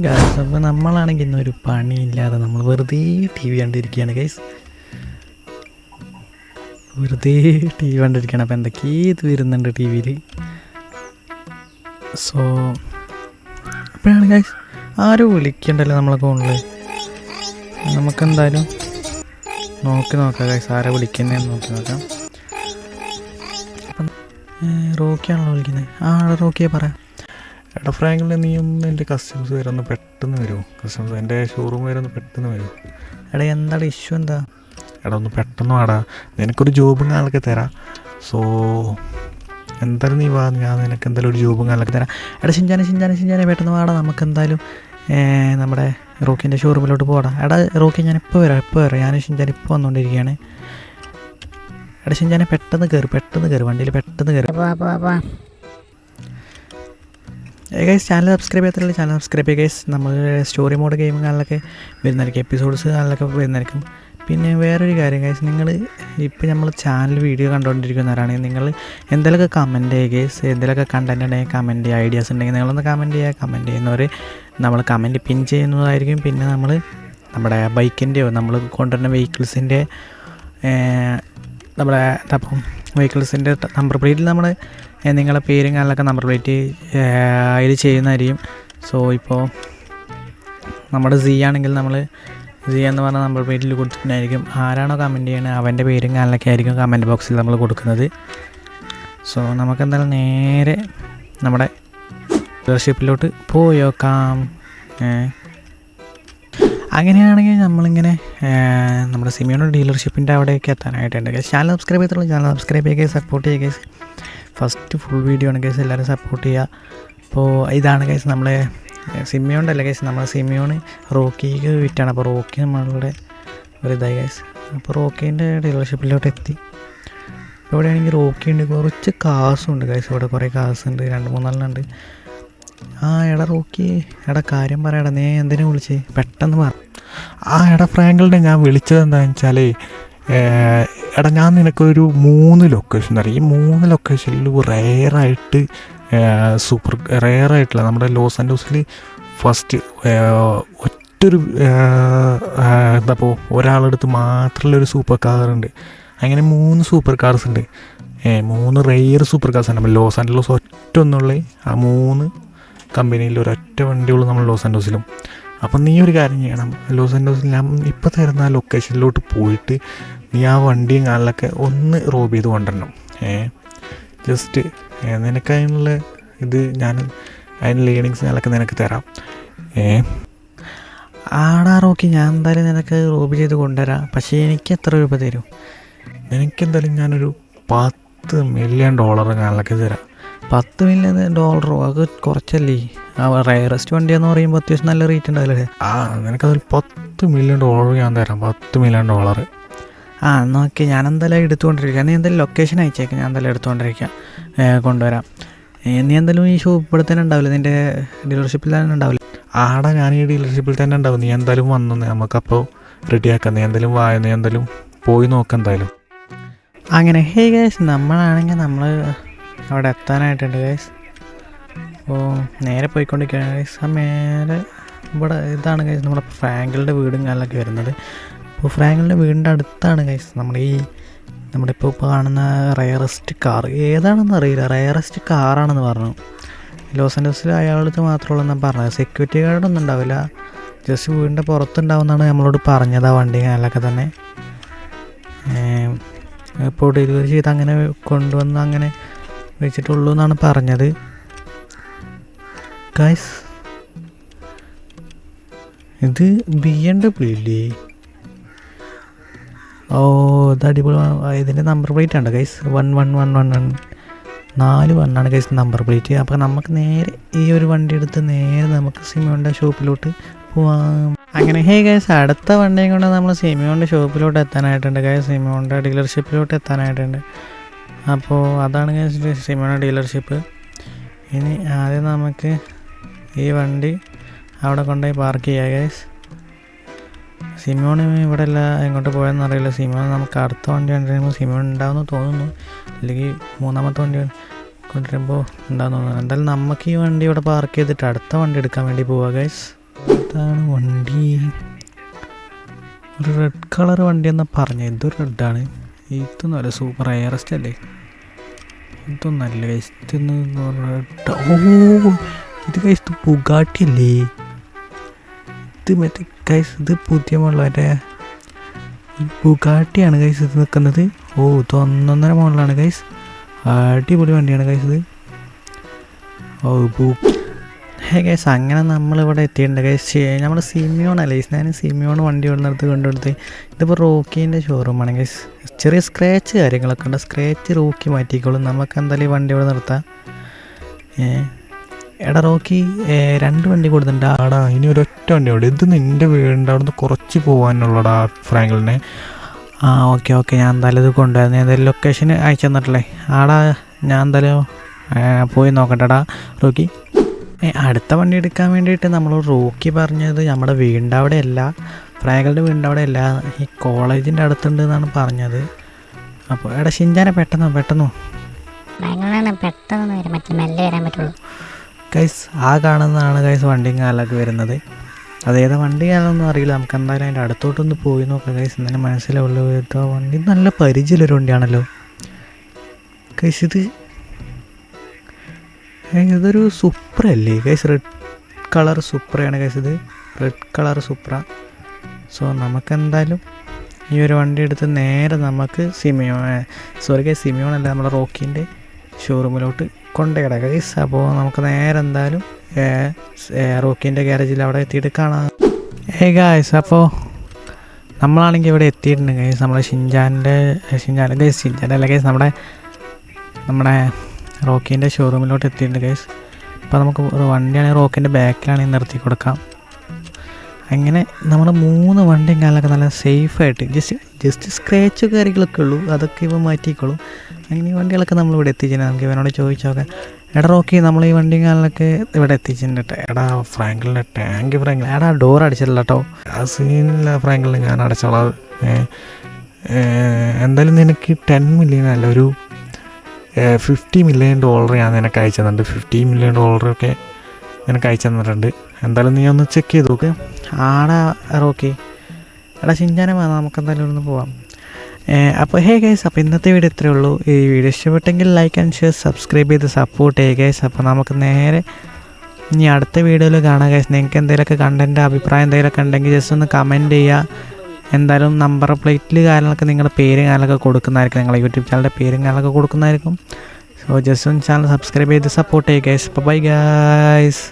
Guys, അപ്പോൾ നമ്മളാണെങ്കിൽ ഇന്നൊരു പണിയില്ലാതെ നമ്മൾ വെറുതെ ടി വി കണ്ടിരിക്കുകയാണ് ഗൈസ്. വെറുതെ ടി വി കണ്ടിരിക്കുകയാണ്. അപ്പോൾ എന്തൊക്കെയോ ഇത് വരുന്നുണ്ട് ടി വിയിൽ. സോ അപ്പോഴാണ് ഗൈസ് ആരും വിളിക്കണ്ടല്ലോ നമ്മളെ ഫോണിൽ. നമുക്കെന്തായാലും നോക്കാം ഗൈസ്, ആരെ വിളിക്കുന്നതെന്ന് നോക്കാം. അപ്പം റോക്കിയാണല്ലോ വിളിക്കുന്നത്. റോക്കിയെ പറ. എടാ ഫ്രാങ്കിളിൽ നീ ഒന്ന് എൻ്റെ കസ്റ്റമേഴ്സ് വരെ ഒന്ന് പെട്ടെന്ന് വരുമോ? കസ്റ്റമേഴ്സ് എൻ്റെ ഷോറൂം വരെ ഒന്ന് പെട്ടെന്ന് വരുമോ? എടാ എന്താണ് ഇഷ്യൂ? എന്താ? എടാ ഒന്ന് പെട്ടെന്ന് വാടാ, നിനക്കൊരു ജോബും കാലൊക്കെ തരാം. സോ എന്തായാലും നീ വാ, ഞാൻ നിനക്ക് എന്തായാലും ഒരു ജോബും കാലൊക്കെ തരാം. എടാ ഷിഞ്ചാനെ പെട്ടെന്ന് വാടാ, നമുക്കെന്തായാലും നമ്മുടെ റോക്കിൻ്റെ ഷോറൂമിലോട്ട് പോടാ. എടാ റോക്കി, ഞാൻ ഇപ്പോൾ വരാം. ഞാൻ ഷിഞ്ചാൻ ഇപ്പോൾ വന്നുകൊണ്ടിരിക്കുകയാണ്. എടാ ഷിഞ്ചാനെ പെട്ടെന്ന് കയറി വണ്ടിയിൽ പെട്ടെന്ന് കയറി. ഗൈസ്, ചാനൽ സബ്സ്ക്രൈബ് ചെയ്യാത്തുള്ള ചാനൽ സബ്സ്ക്രൈബ് ചെയ്യുക ഗൈസ്. നമ്മൾ സ്റ്റോറി മോഡ് ഗെയിം കാണലൊക്കെ വരുന്നതായിരിക്കും, എപ്പിസോഡ്സ് കാണലൊക്കെ വരുന്നതായിരിക്കും. പിന്നെ വേറൊരു കാര്യം ഗൈസ്, നിങ്ങൾ ഇപ്പോൾ നമ്മൾ ചാനൽ വീഡിയോ കണ്ടുകൊണ്ടിരിക്കുന്നവരാണെങ്കിൽ നിങ്ങൾ എന്തെങ്കിലുമൊക്കെ കമൻറ്റ് ചെയ്യുക ഗൈസ്. എന്തെങ്കിലുമൊക്കെ കണ്ടൻറ്റ് ഉണ്ടെങ്കിൽ കമൻറ്റ് ചെയ്യുക, ഐഡിയാസ് ഉണ്ടെങ്കിൽ നിങ്ങളൊന്ന് കമൻറ്റ് ചെയ്യുക. കമൻറ്റ് ചെയ്യുന്നവർ നമ്മൾ കമൻറ്റ് പിൻ ചെയ്യുന്നതായിരിക്കും. പിന്നെ നമ്മൾ നമ്മുടെ ബൈക്കിൻ്റെയോ നമ്മൾ കൊണ്ടുവരുന്ന വെഹിക്കിൾസിൻ്റെ നമ്മുടെ അപ്പം വെഹിക്കിൾസിൻ്റെ നമ്പർ പ്ലേറ്റിൽ നമ്മൾ നിങ്ങളെ പേരും കാര്യങ്ങളൊക്കെ നമ്പർ പ്ലേറ്റ് അതിൽ ചെയ്യുന്നതായിരിക്കും. സോ ഇപ്പോൾ നമ്മുടെ സി ആണെങ്കിൽ നമ്മൾ സി എന്ന് പറഞ്ഞ നമ്പർ പ്ലേറ്റിൽ കൊടുത്തിട്ടുണ്ടായിരിക്കും. ആരാണോ കമൻറ്റ് ചെയ്യുന്നത് അവൻ്റെ പേരും കാര്യങ്ങളൊക്കെ ആയിരിക്കും കമൻറ്റ് ബോക്സിൽ നമ്മൾ കൊടുക്കുന്നത്. സോ നമുക്കെന്തായാലും നേരെ നമ്മുടെ ഡീലർഷിപ്പിലോട്ട് പോയേക്കാം. അങ്ങനെയാണെങ്കിൽ നമ്മളിങ്ങനെ നമ്മുടെ സിമിയോണോ ഡീലർഷിപ്പിൻ്റെ അവിടേക്ക് എത്താനായിട്ടുണ്ട്. ചാനൽ സബ്സ്ക്രൈബ് ചെയ്തിട്ടുള്ള ചാനൽ സബ്സ്ക്രൈബ് ചെയ്യുക, സപ്പോർട്ട് ചെയ്യുക. ഫസ്റ്റ് ഫുൾ വീഡിയോ ആണ് കേസ്, എല്ലാവരും സപ്പോർട്ട് ചെയ്യുക. അപ്പോൾ ഇതാണ് കേസ് നമ്മളെ സിമിയോണ്ടല്ല കേസ്, നമ്മളെ സിമിയോണ് റോക്കിക്ക് വിറ്റാണ്. അപ്പോൾ റോക്കി നമ്മളുടെ ഒരിതായി കേസ്. അപ്പോൾ റോക്കീൻ്റെ ഡീലർഷിപ്പിലോട്ട് എത്തി. ഇവിടെയാണെങ്കിൽ റോക്കി ഉണ്ട്, കുറച്ച് കാസുണ്ട് കേസ്. ഇവിടെ കുറേ കാസുണ്ട്, 2-3 ഉണ്ട്. എടാ റോക്കി, എടാ കാര്യം പറയടാ, നീ എന്തിനാ വിളിച്ചേ? പെട്ടെന്ന് പറ. എടാ ഫ്രാങ്കിളിനെ ഞാൻ വിളിച്ചത് എന്താണെന്ന് വെച്ചാൽ, എടാ ഞാൻ നിനക്കൊരു 3 ലൊക്കേഷൻ തരാം. ഈ 3 ലൊക്കേഷനിൽ റെയറായിട്ട് റെയറായിട്ടുള്ള നമ്മുടെ ലോസ് ആൻഡോസിൽ ഫസ്റ്റ് ഒറ്റൊരു എന്താപ്പോൾ ഒരാളെടുത്ത് മാത്രമുള്ളൊരു സൂപ്പർ കാറുണ്ട്. അങ്ങനെ 3 സൂപ്പർ കാർസ് ഉണ്ട്. 3 റെയർ സൂപ്പർ കാർസ് ആണ്. നമ്മൾ ലോസ് ആൻഡോസ് ഒറ്റ ഒന്നുള്ള 3 കമ്പനിയിൽ ഒരൊറ്റ വണ്ടിയുള്ളൂ നമ്മൾ ലോസ് ആൻഡോസിലും. അപ്പം നീ ഒരു കാര്യം ചെയ്യണം, ലോസ് ആൻഡോസിൽ ഞാൻ ഇപ്പോൾ തരുന്ന ആ ലൊക്കേഷനിലോട്ട് പോയിട്ട് നീ ആ വണ്ടിയും കാലിലൊക്കെ ഒന്ന് റോബ് ചെയ്ത് കൊണ്ടുവരണം. ജസ്റ്റ് നിനക്കതിനുള്ള ഇത് ഞാൻ അതിനുള്ള ഏണിങ്സ് കാലൊക്കെ നിനക്ക് തരാം. റോക്കി, ഞാൻ എന്തായാലും നിനക്ക് റോബ് ചെയ്ത് കൊണ്ടുവരാം. പക്ഷേ എനിക്ക് എത്ര രൂപ തരും? നിനക്കെന്തായാലും ഞാനൊരു $10 മില്യൺ കാലിലൊക്കെ തരാം. $10 മില്യൺ? അത് കുറച്ചല്ലേ? റയറസ്റ്റ് വണ്ടിയെന്ന് പറയുമ്പോൾ അത്യാവശ്യം നല്ല റേറ്റ് ഉണ്ടാവില്ലേ? നിനക്കതൊരു $10 മില്യൺ ഞാൻ തരാം. $10 മില്യൺ. നോക്കി, ഞാൻ എന്തായാലും എടുത്തുകൊണ്ടിരിക്കാം. നീ എന്തായാലും ലൊക്കേഷൻ അയച്ചേക്കാം, ഞാൻ എന്തായാലും എടുത്തുകൊണ്ടിരിക്കാം, കൊണ്ടുവരാം. നീ എന്തായാലും ഈ ഷോപ്പ് ഇവിടെ തന്നെ ഉണ്ടാവില്ല, നിൻ്റെ ഡീലർഷിപ്പിൽ തന്നെ ഉണ്ടാവില്ല? ഞാൻ ഈ ഡീലർഷിപ്പിൽ തന്നെ ഉണ്ടാവും. നീ എന്തായാലും വന്നു, നമുക്കപ്പോൾ റെഡിയാക്കാം. നീ എന്തായാലും നീ എന്തായാലും പോയി നോക്കാം എന്തായാലും. അങ്ങനെ ഗൈസ്, നമ്മളാണെങ്കിൽ നമ്മൾ അവിടെ എത്താനായിട്ടുണ്ട് ഗൈസ്. അപ്പോൾ നേരെ പോയിക്കൊണ്ടിരിക്കുകയാണ് ഗൈസ്. മേലെ ഇവിടെ ഇതാണ് ഗൈസ് നമ്മുടെ ഫ്രാങ്കിളുടെ വീടും കാലൊക്കെ വരുന്നത്. അപ്പോൾ ഫ്രാങ്കിളിൻ്റെ വീടിൻ്റെ അടുത്താണ് ഗൈസ് നമ്മുടെ ഇപ്പോൾ കാണുന്ന റയറസ്റ്റ് കാർ. ഏതാണെന്ന് അറിയില്ല, റയറസ്റ്റ് കാറാണെന്ന് പറഞ്ഞു. ലോസ് ആൻഡോസിൽ അയാളടുത്ത് മാത്രമുള്ളൂ എന്നാണ് പറഞ്ഞത്. സെക്യൂരിറ്റി ഗാർഡൊന്നും ഉണ്ടാവില്ല, ജസ്റ്റ് വീടിൻ്റെ പുറത്തുണ്ടാവുമെന്നാണ് നമ്മളോട് പറഞ്ഞത്. ആ വണ്ടി കാലൊക്കെ തന്നെ ഇപ്പോൾ ഡെലിവറി ചെയ്ത് അങ്ങനെ കൊണ്ടുവന്ന് അങ്ങനെ വെച്ചിട്ടുള്ളൂ എന്നാണ് പറഞ്ഞത് ഗൈസ്. ഇത് BMW ഇല്ലേ? ഇത് അടിപൊളി. ഇതിൻ്റെ നമ്പർ പ്ലേറ്റ് ഉണ്ട് ഗൈസ്, 1111 4 1 ഗൈസ് നമ്പർ പ്ലേറ്റ്. അപ്പോൾ നമുക്ക് നേരെ ഈ ഒരു വണ്ടി എടുത്ത് നേരെ നമുക്ക് സിമിയോൻ്റെ ഷോപ്പിലോട്ട് പോവാം. അങ്ങനെ ഗൈസ്, അടുത്ത വണ്ടിയും കൊണ്ട് നമ്മൾ സിമിയോൻ്റെ ഷോപ്പിലോട്ട് എത്താനായിട്ടുണ്ട് ഗൈസ്, സിമിയോൻ്റെ ഡീലർഷിപ്പിലോട്ട് എത്താനായിട്ടുണ്ട്. അപ്പോൾ അതാണ് ഗൈസ് സിമിയോൻ്റെ ഡീലർഷിപ്പ്. ഇനി ആദ്യം നമുക്ക് ഈ വണ്ടി അവിടെ കൊണ്ടുപോയി പാർക്ക് ചെയ്യാം ഗൈസ്. സിമിയോൺ ഇവിടെ അല്ല, എങ്ങോട്ട് പോയെന്ന് അറിയില്ല. സിമിയോൺ നമുക്ക് അടുത്ത വണ്ടി കൊണ്ടുവരുമ്പോൾ സിമിയോൺ ഉണ്ടാവുമെന്ന് തോന്നുന്നു, അല്ലെങ്കിൽ 3ാമത്തെ വണ്ടി കൊണ്ടുവരുമ്പോൾ ഉണ്ടാകുന്നു തോന്നുന്നു. എന്തായാലും നമുക്ക് ഈ വണ്ടി ഇവിടെ പാർക്ക് ചെയ്തിട്ട് അടുത്ത വണ്ടി എടുക്കാൻ വേണ്ടി പോവാം ഗൈസ്. ഇതാണ് വണ്ടി, ഒരു റെഡ് കളർ വണ്ടി എന്നാ പറഞ്ഞത്. ഇതൊരു റെഡാണ്. ഇതൊന്നുമല്ല, സൂപ്പർ എയറസ്റ്റ് അല്ലേ? ഇതൊന്നല്ല ഗൈസ്, ഇതൊന്ന് റെഡ്. ഓ ഇത് ഗൈസ്, ഇത് ബുഗാട്ടി അല്ലേ? ഇത് മറ്റേ ഗൈസ്, ഇത് പുതിയ മോഡലല്ലേ? ബുഗാട്ടിയാണ് ഗൈസ് ഇത് നിൽക്കുന്നത്. ഓ ഇത് 1.5 മോഡലാണ് ഗൈസ്. അടിപൊളി വണ്ടിയാണ് ഗൈസ് ഇത്. ഓ ഹേ ഗൈസ്, അങ്ങനെ നമ്മളിവിടെ എത്തിയിട്ടുണ്ട് ഗൈസ്. നമ്മൾ സിമിയോണല്ലേ ഗൈസ്, ഞാൻ സിമിയോൺ വണ്ടി കൊണ്ടെടുത്ത് കൊണ്ടുകൊടുത്ത്. ഇതിപ്പോൾ റോക്കീൻ്റെ ഷോറൂമാണ് ഗൈസ്. ചെറിയ സ്ക്രാച്ച് കാര്യങ്ങളൊക്കെ ഉണ്ട്. സ്ക്രാച്ച് റോക്കി മാറ്റിക്കോളും. നമുക്ക് എന്തായാലും ഈ വണ്ടി ഇവിടെ നിർത്താം. എടാ റോക്കി, 2 വണ്ടി കൊടുത്തിട്ടുണ്ട്. ആടാ ഇനി ഒരൊറ്റ വണ്ടി ഉണ്ട്. ഇത് നിൻ്റെ വീടിൻ്റെ അവിടെ നിന്ന് കുറച്ച് പോകാനുള്ളടാ ഫ്രാങ്കിളിനെ. ആ ഓക്കെ ഞാൻ എന്തായാലും ഇത് കൊണ്ടുവരുന്നത്. എന്തായാലും ലൊക്കേഷൻ അയച്ചു തന്നിട്ടില്ലേ? ആടാ ഞാൻ എന്തായാലും പോയി നോക്കട്ടെടാ റോക്കി. അടുത്ത വണ്ടി എടുക്കാൻ വേണ്ടിയിട്ട് നമ്മൾ റോക്കി പറഞ്ഞത് നമ്മുടെ വീടിൻ്റെ അവിടെ അല്ല, ഫ്രാങ്കിളുടെ വീടിൻ്റെ അവിടെ അല്ല, ഈ കോളേജിൻ്റെ അടുത്തുണ്ട് എന്നാണ് പറഞ്ഞത്. അപ്പോൾ എടാ ഷിൻജാനെ പെട്ടെന്ന് പെട്ടെന്ന് മെല്ലെ വരാൻ പറ്റുള്ളൂ ഗൈസ്. ആ കാണുന്നതാണ് ഗൈസ് വണ്ടിയും കാലൊക്കെ വരുന്നത്. അതേതാ വണ്ടി കാലമൊന്നും അറിയില്ല. നമുക്ക് എന്തായാലും അതിൻ്റെ അടുത്തോട്ടൊന്ന് പോയി നോക്കാം ഗൈസ്, എന്നാലും മനസ്സിലാവുള്ളൂ. ഏതാ വണ്ടി? നല്ല പരിചയമുള്ളൊരു വണ്ടിയാണല്ലോ ഗൈസ്. ഇതൊരു സുപ്ര അല്ലേ ഗൈസ്? റെഡ് കളർ സുപ്രയാണ് ഗൈസ് ഇത്, റെഡ് കളർ സുപ്ര. സോ നമുക്കെന്തായാലും ഈ ഒരു വണ്ടി എടുത്ത് നേരെ നമുക്ക് സിമിയോൺ അല്ല, നമ്മുടെ റോക്കീൻ്റെ ഷോറൂമിലോട്ട് കൊണ്ടുപോയിടാം ഗൈസ്. അപ്പോൾ നമുക്ക് നേരെ എന്തായാലും റോക്കീൻ്റെ ഗ്യാരേജിൽ അവിടെ എത്തിയിട്ട് കാണാം. ഗൈസ്, അപ്പോൾ നമ്മളാണെങ്കിൽ ഇവിടെ എത്തിയിട്ടുണ്ട് ഗൈസ്. നമ്മുടെ ഷിൻജാൻ്റെ അല്ല ഗൈസ്, നമ്മുടെ റോക്കീൻ്റെ ഷോറൂമിലോട്ട് എത്തിയിട്ടുണ്ട് ഗൈസ്. അപ്പോൾ നമുക്ക് ഒരു വണ്ടിയാണെങ്കിൽ റോക്കീൻ്റെ ബാക്കിലാണെങ്കിൽ നിർത്തി കൊടുക്കാം. അങ്ങനെ നമ്മൾ 3 വണ്ടിയും കാലൊക്കെ നല്ല സേഫായിട്ട് ജസ്റ്റ് സ്ക്രാച്ച് കാര്യങ്ങളൊക്കെ ഉള്ളൂ, അതൊക്കെ ഇവ മാറ്റിക്കോളും. അങ്ങനെ ഈ വണ്ടികളൊക്കെ നമ്മളിവിടെ എത്തിച്ചിട്ടുണ്ട്. നമുക്ക് ഇവനോട് ചോദിച്ചോക്കാം. എടാ റോക്കി, നമ്മൾ ഈ വണ്ടിയും കാലിലൊക്കെ ഇവിടെ എത്തിച്ചിട്ടുണ്ട് കേട്ടോ. എടാ ഫ്രാങ്കിളിൻ്റെ ടാങ്ക് എടാ ഡോർ അടിച്ചില്ല കേട്ടോ. ആ സീനില്ല ഫ്രാങ്കിളിൽ, ഞാൻ അടച്ചോളാം. എന്തായാലും നിനക്ക് 10 മില്യൺ അല്ല, ഒരു $50 മില്യൺ ഞാൻ നിനക്ക് അയച്ചു തന്നിട്ടുണ്ട്. $50 മില്യൺ നിനക്ക് അയച്ചു തന്നിട്ടുണ്ട്. എന്തായാലും നീ ഒന്ന് ചെക്ക് ചെയ്ത് നോക്ക്. ആടാ റോക്കി, എടാ ഷിൻജാനെ വേണം, നമുക്കെന്തായാലും ഒന്ന് പോവാം. അപ്പോൾ ഗൈസ്, അപ്പോൾ ഇന്നത്തെ വീഡിയോ ഇത്രയേ ഉള്ളൂ. ഈ വീഡിയോ ഇഷ്ടപ്പെട്ടെങ്കിൽ ലൈക്ക് ആൻഡ് ഷെയർ, സബ്സ്ക്രൈബ് ചെയ്ത് സപ്പോർട്ട് ചെയ്യുക ഗൈസ്. അപ്പോൾ നമുക്ക് നേരെ ഇനി അടുത്ത വീഡിയോയിൽ കാണാം ഗൈസ്. നിങ്ങൾക്ക് എന്തെങ്കിലുമൊക്കെ കണ്ടൻറ്റ് അഭിപ്രായം എന്തെങ്കിലുമൊക്കെ ഉണ്ടെങ്കിൽ ജസ്റ്റ് ഒന്ന് കമൻറ്റ് ചെയ്യുക. എന്തായാലും നമ്പർ പ്ലേറ്റിൽ കാര്യങ്ങളൊക്കെ നിങ്ങളുടെ പേരും കാര്യങ്ങളൊക്കെ കൊടുക്കുന്നതായിരിക്കും, നിങ്ങളുടെ യൂട്യൂബ് ചാനലിൻ്റെ പേരും കാര്യങ്ങളൊക്കെ കൊടുക്കുന്നതായിരിക്കും. സോ ജസ്റ്റ് ഒന്ന് ചാനൽ സബ്സ്ക്രൈബ് ചെയ്ത് സപ്പോർട്ട് ചെയ്യുക ഗൈസ്. Bye guys.